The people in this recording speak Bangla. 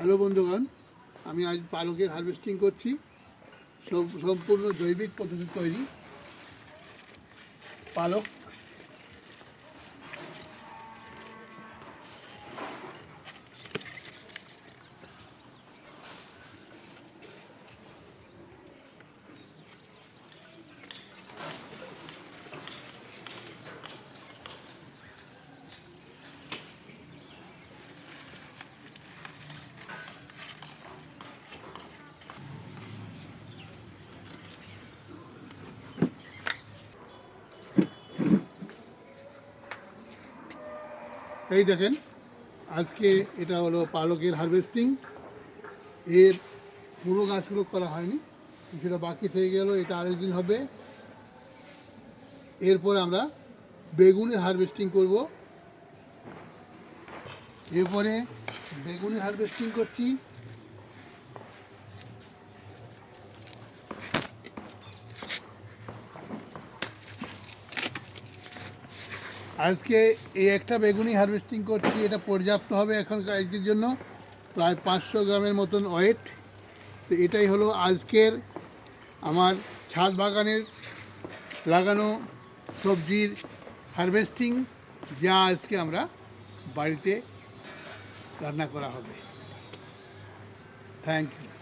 হ্যালো বন্ধুগণ, আমি আজ পালকের হারভেস্টিং করছি। সম্পূর্ণ জৈবিক পদ্ধতি তৈরি পালক। এই দেখেন, আজকে এটা হলো পালকের হারভেস্টিং। এর পুরো গাছগুলো করা হয়নি, কিছুটা বাকি থেকে গেল, এটা আরেকদিন হবে। এরপরে আমরা বেগুনের হারভেস্টিং করব। এরপরে বেগুনের হারভেস্টিং করছি। আজকে এই একটা বেগুনি হারভেস্টিং করছি, এটা পর্যাপ্ত হবে এখন কাজটির জন্য। প্রায় 500 গ্রামের মতন ওয়েট। তো এটাই হলো আজকের আমার ছাদ বাগানের লাগানো সবজির হারভেস্টিং, যা আজকে আমরা বাড়িতে রান্না করা হবে। Thank you.